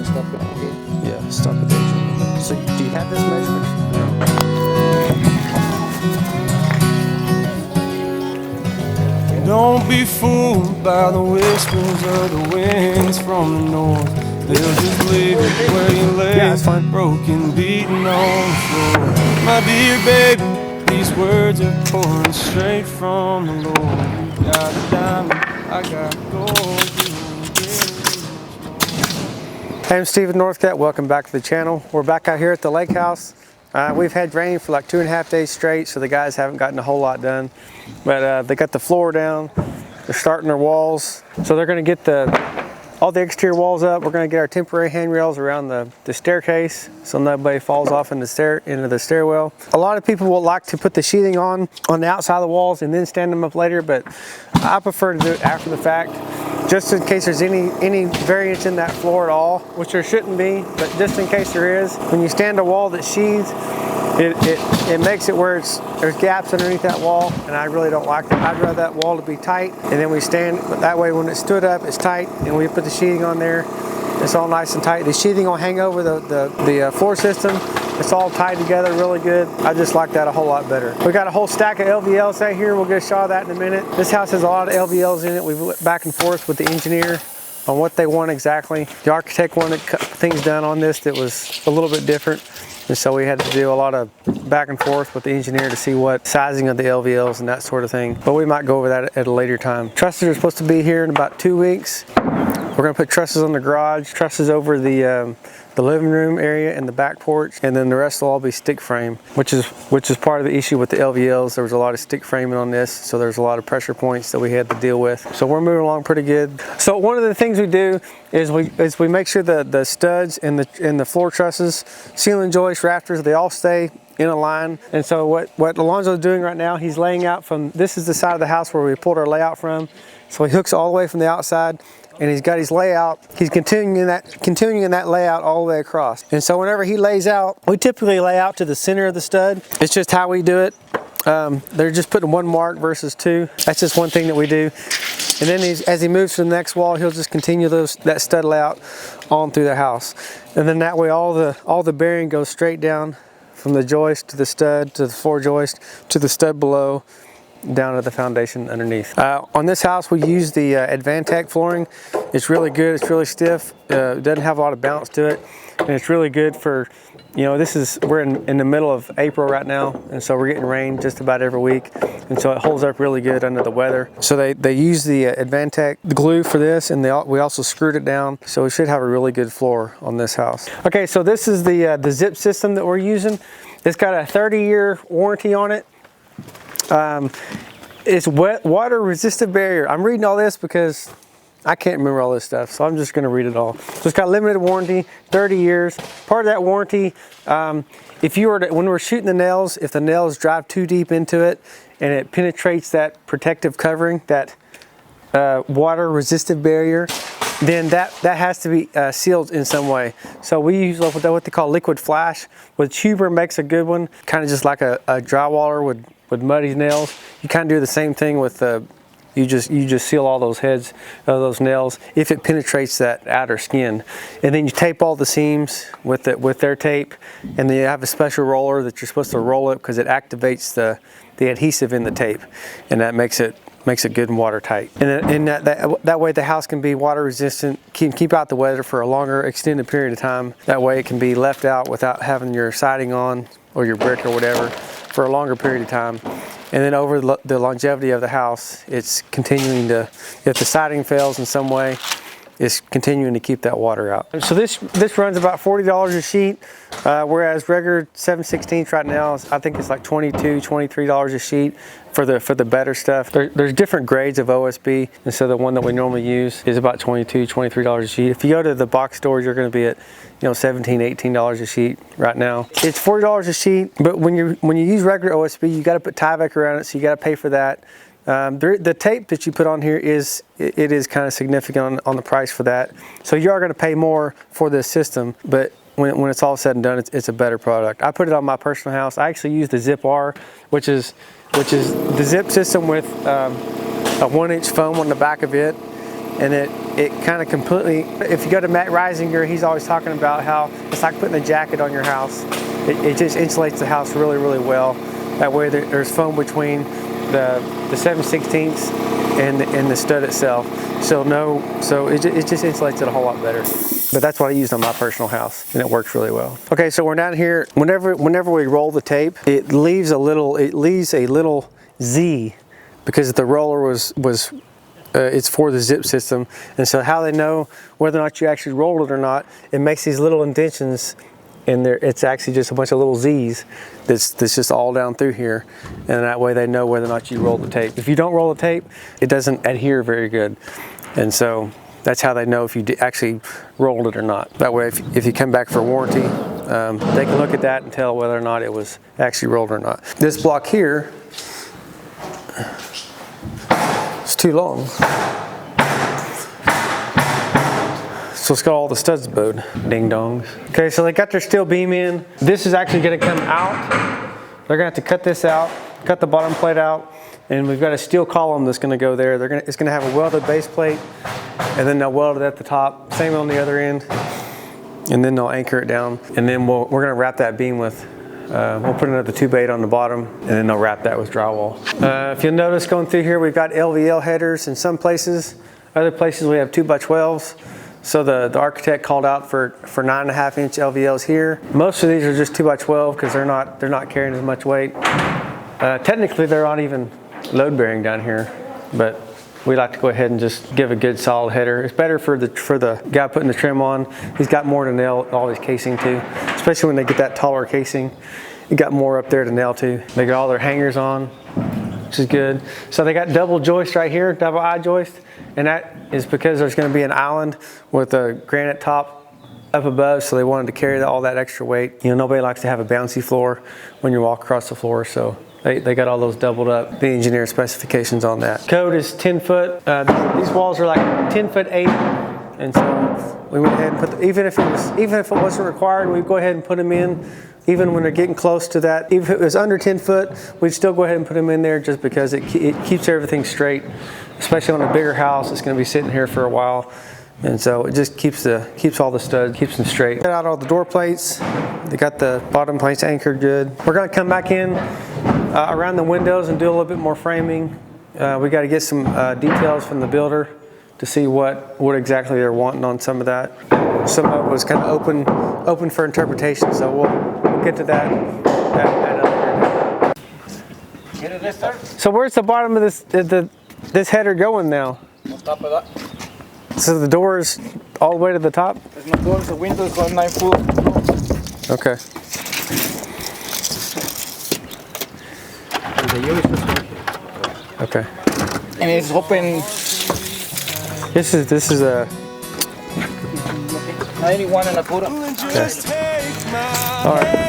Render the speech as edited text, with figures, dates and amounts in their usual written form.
stop it again. Yeah, stop at the edge. So do you have this measurement? No. Don't be fooled by the whispers of the winds from the north. They'll just leave it where you lay, Yeah, that's fine. broken, beaten on the floor. My dear baby, these words are pouring straight from the Lord. You got a diamond, I got gold. Hey, I'm Steve Northcutt. Welcome back to the channel. We're back out here at the lake house. We've had rain for like 2.5 days straight, so the guys haven't gotten a whole lot done. But they got the floor down. They're starting their walls. So they're going to get all the exterior walls up. We're going to get our temporary handrails around the staircase so nobody falls off into the stairwell. A lot of people will like to put the sheathing on the outside of the walls and then stand them up later, but I prefer to do it after the fact, just in case there's any variance in that floor at all, which there shouldn't be, but just in case there is. When you stand a wall that's sheathed, it makes it where there's gaps underneath that wall, and I really don't like that. I'd rather that wall to be tight, and then we stand, but that way when it stood up, it's tight, and we put the sheathing on there, it's all nice and tight. The sheathing will hang over the floor system. It's all tied together really good. I just like that a whole lot better. We got a whole stack of LVLs out here. We'll get a shot of that in a minute. This house has a lot of LVLs in it. We've went back and forth with the engineer on what they want exactly. The architect wanted things done on this that was a little bit different. And so we had to do a lot of back and forth with the engineer to see what sizing of the LVLs and that sort of thing. But we might go over that at a later time. Trusses are supposed to be here in about 2 weeks. We're gonna put trusses on the garage, trusses over the living room area and the back porch, and then the rest will all be stick frame, which is part of the issue with the LVLs. There was a lot of stick framing on this, so there's a lot of pressure points that we had to deal with. So we're moving along pretty good. So one of the things we do is we make sure the studs and the floor trusses, ceiling joists, rafters, they all stay in a line. And so what Alonzo's doing right now, he's laying out from, this is the side of the house where we pulled our layout from. So he hooks all the way from the outside, and he's got his layout. He's continuing in that layout all the way across. And so whenever he lays out, we typically lay out to the center of the stud. It's just how we do it. They're just putting one mark versus two. That's just one thing that we do. And then as he moves to the next wall, he'll just continue that stud layout on through the house. And then that way all the bearing goes straight down from the joist to the stud, to the floor joist, to the stud below, down to the foundation underneath. On this house, we use the Advantech flooring. It's really good, it's really stiff. It doesn't have a lot of bounce to it. And it's really good for, we're in the middle of April right now, and so we're getting rain just about every week. And so it holds up really good under the weather. So they use the Advantech glue for this, and we also screwed it down. So we should have a really good floor on this house. Okay, so this is the zip system that we're using. It's got a 30-year warranty on it. It's water resistant barrier. I'm reading all this because I can't remember all this stuff, so I'm just going to read it all. So it's got limited warranty, 30 years. Part of that warranty, if you were to, when we're shooting the nails, if the nails drive too deep into it and it penetrates that protective covering, that water resistant barrier, then that has to be sealed in some way. So we use what they call liquid flash, which Huber makes a good one, kind of just like a drywaller with muddy nails. You kind of do the same thing with you just seal all those heads of those nails if it penetrates that outer skin. And then you tape all the seams with their tape, and then you have a special roller that you're supposed to roll it because it activates the adhesive in the tape, and that makes it good and watertight. And that way the house can be water resistant, keep out the weather for a longer extended period of time. That way it can be left out without having your siding on or your brick or whatever for a longer period of time. And then over the longevity of the house, it's continuing to, if the siding fails in some way, it's continuing to keep that water out. So this runs about $40 a sheet, whereas regular 7/16 right now I think it's like $22, $23 a sheet for the better stuff. There's different grades of OSB, and so the one that we normally use is about $22, $23 a sheet. If you go to the box stores, you're going to be at $17, $18 a sheet right now. It's $40 a sheet, but when you use regular OSB, you got to put Tyvek around it, so you got to pay for that. The tape that you put on here is kind of significant on the price for that. So you are going to pay more for this system, but when it's all said and done, it's a better product. I put it on my personal house. I actually use the Zip R, which is the zip system with a 1-inch foam on the back of it. and it kind of completely, if you go to Matt Reisinger, he's always talking about how it's like putting a jacket on your house. It just insulates the house really, really well. That way there's foam between the 7/16 and the stud itself. So it just insulates it a whole lot better. But that's what I used on my personal house, and it works really well. Okay, so we're down here. Whenever we roll the tape, it leaves a little Z, because the roller was it's for the zip system. And so how they know whether or not you actually rolled it or not, it makes these little indentions in there. It's actually just a bunch of little Z's that's just all down through here, and that way they know whether or not you rolled the tape. If you don't roll the tape, it doesn't adhere very good, and so that's how they know if you actually rolled it or not. That way, if you come back for warranty, they can look at that and tell whether or not it was actually rolled or not. This block here is too long, so it's got all the studs bowed. Ding dongs. Okay, so they got their steel beam in. This is actually going to come out. They're going to have to cut this out, cut the bottom plate out, and we've got a steel column that's going to go there. It's going to have a welded base plate, and then they'll weld it at the top. Same on the other end, and then they'll anchor it down. And then we're going to wrap that beam with. We'll put another 2x8 on the bottom, and then they'll wrap that with drywall. If you'll notice going through here, we've got LVL headers in some places. Other places we have 2x12s. So the architect called out for 9.5-inch LVLs here. Most of these are just 2x12 because they're not carrying as much weight. Technically, they're not even load bearing down here, but we like to go ahead and just give a good solid header. It's better for the guy putting the trim on. He's got more to nail all his casing to, especially when they get that taller casing. You got more up there to nail to. They got all their hangers on, which is good. So they got double joist right here, double eye joist, and that is because there's going to be an island with a granite top up above, so they wanted to carry all that extra weight. You know, nobody likes to have a bouncy floor when you walk across the floor, so they got all those doubled up, the engineer specifications on that. Code is 10 foot. These walls are like 10'8", and so we went ahead and put even if it wasn't required, we'd go ahead and put them in. Even when they're getting close to that, even if it was under 10 foot, we'd still go ahead and put them in there just because it keeps everything straight. Especially on a bigger house, it's going to be sitting here for a while, and so it just keeps all the studs, keeps them straight. Got out all the door plates. They got the bottom plates anchored good. We're going to come back in around the windows and do a little bit more framing. We got to get some details from the builder to see what exactly they're wanting on some of that. Some of it was kind of open for interpretation, so we'll get to that later. So where's the bottom of this header going now? On top of that. So the doors all the way to the top? There's no doors, the windows are 9 foot. Okay. Okay. And it's open. This is a 91 and a quarter. Okay. All right.